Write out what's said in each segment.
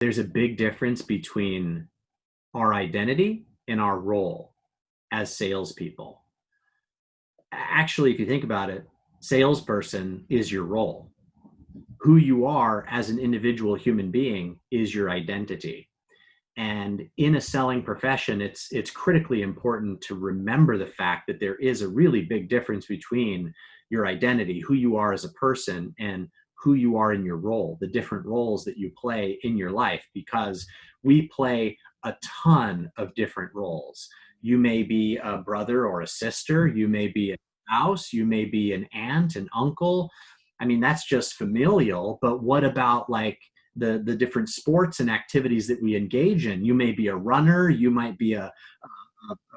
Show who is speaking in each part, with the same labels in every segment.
Speaker 1: There's a big difference between our identity and our role as salespeople. Actually, if you think about it, salesperson is your role. Who you are as an individual human being is your identity. And in a selling profession, it's critically important to remember the fact that there is a really big difference between your identity, who you are as a person, and who you are in your role, the different roles that you play in your life, because we play a ton of different roles. You may be a brother or a sister, you may be a spouse, you may be an aunt, an uncle. I mean, that's just familial, but what about like the different sports and activities that we engage in? You may be a runner, you might be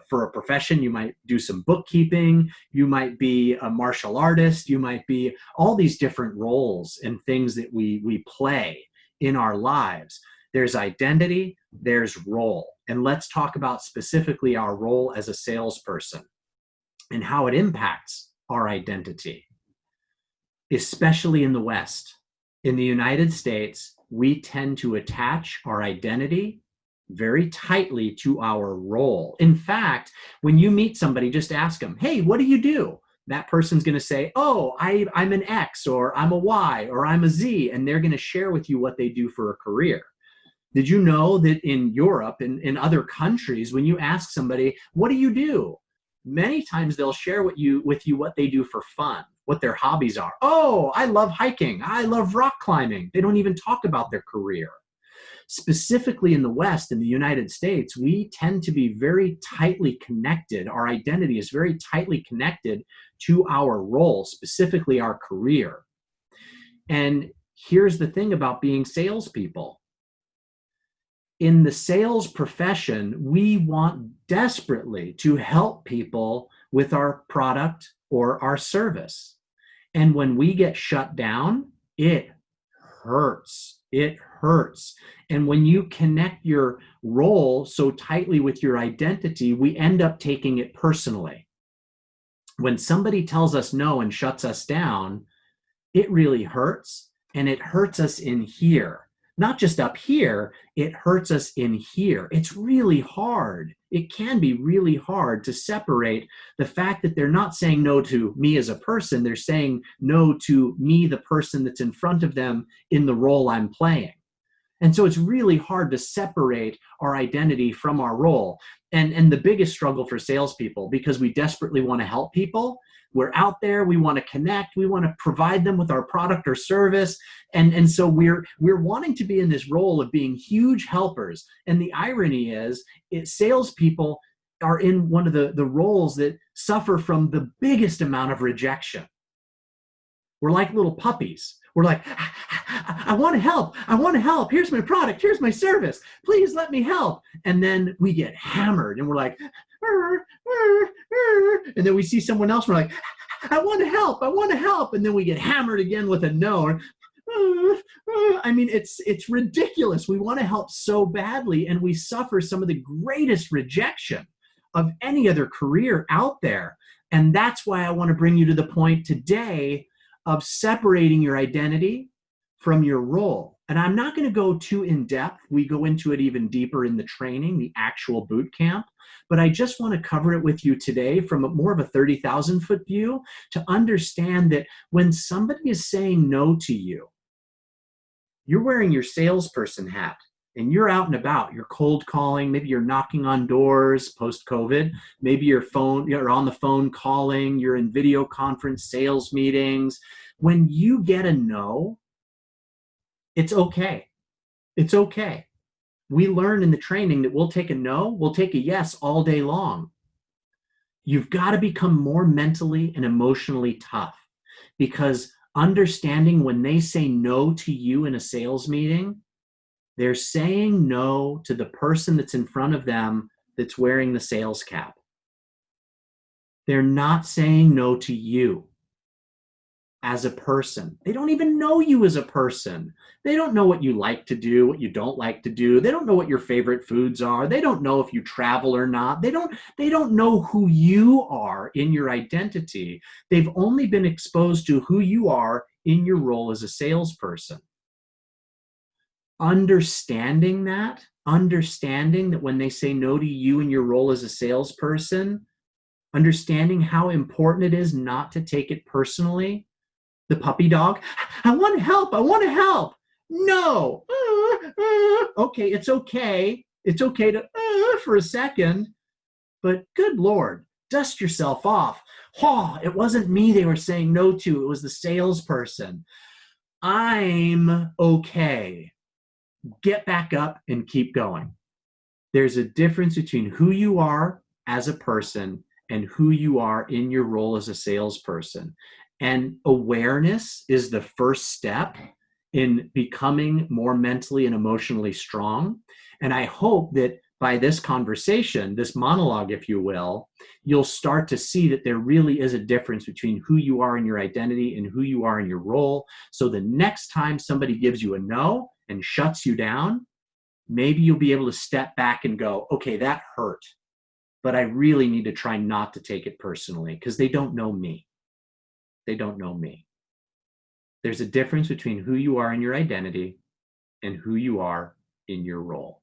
Speaker 1: for a profession, you might do some bookkeeping, you might be a martial artist, you might be all these different roles and things that we play in our lives. There's identity, there's role. And let's talk about specifically our role as a salesperson and how it impacts our identity, especially in the West. In the United States, we tend to attach our identity very tightly to our role. In fact, when you meet somebody, just ask them, hey, what do you do? That person's going to say, oh, I'm an X, or I'm a Y, or I'm a Z, and they're going to share with you what they do for a career. Did you know that in Europe and in other countries, when you ask somebody, what do you do? Many times they'll share with you what they do for fun, what their hobbies are. Oh, I love hiking. I love rock climbing. They don't even talk about their career. Specifically in the West, in the United States, we tend to be very tightly connected. Our identity is very tightly connected to our role, specifically our career. And here's the thing about being salespeople. In the sales profession, we want desperately to help people with our product or our service. And when we get shut down, it hurts. It hurts. And when you connect your role so tightly with your identity, we end up taking it personally. When somebody tells us no and shuts us down, it really hurts. And it hurts us in here. Not just up here, it hurts us in here. It's really hard. It can be really hard to separate the fact that they're not saying no to me as a person, they're saying no to me, the person that's in front of them in the role I'm playing. And so it's really hard to separate our identity from our role. And the biggest struggle for salespeople, because we desperately want to help people, we're out there, we want to connect, we want to provide them with our product or service. And so we're wanting to be in this role of being huge helpers. And the irony is, salespeople are in one of the roles that suffer from the biggest amount of rejection. We're like little puppies. We're like, I want to help. I want to help. Here's my product. Here's my service. Please let me help. And then we get hammered and we're like, and then we see someone else. We're like, I want to help. I want to help. And then we get hammered again with a no. I mean, it's ridiculous. We want to help so badly, and we suffer some of the greatest rejection of any other career out there. And that's why I want to bring you to the point today of separating your identity from your role. And I'm not going to go too in depth. We go into it even deeper in the training, the actual boot camp. But I just want to cover it with you today from more of a 30,000 foot view to understand that when somebody is saying no to you, you're wearing your salesperson hat and you're out and about, you're cold calling, maybe you're knocking on doors post-COVID, maybe you're on the phone calling, you're in video conference sales meetings. When you get a no, it's okay. It's okay. We learn in the training that we'll take a no, we'll take a yes all day long. You've got to become more mentally and emotionally tough, because understanding when they say no to you in a sales meeting, they're saying no to the person that's in front of them that's wearing the sales cap. They're not saying no to you as a person. They don't even know you as a person. They don't know what you like to do, what you don't like to do. They don't know what your favorite foods are. They don't know if you travel or not. They don't know who you are in your identity. They've only been exposed to who you are in your role as a salesperson. understanding that when they say no to you in your role as a salesperson, understanding how important it is not to take it personally. The puppy dog, I want to help. I want to help. No. Okay, it's okay. It's okay to for a second, but good Lord, dust yourself off. Oh, it wasn't me they were saying no to. It was the salesperson. I'm okay. Get back up and keep going. There's a difference between who you are as a person and who you are in your role as a salesperson. And awareness is the first step in becoming more mentally and emotionally strong. And I hope that by this conversation, this monologue, if you will, you'll start to see that there really is a difference between who you are in your identity and who you are in your role. So the next time somebody gives you a no and shuts you down, maybe you'll be able to step back and go, okay, that hurt, but I really need to try not to take it personally because they don't know me. They don't know me. There's a difference between who you are in your identity and who you are in your role.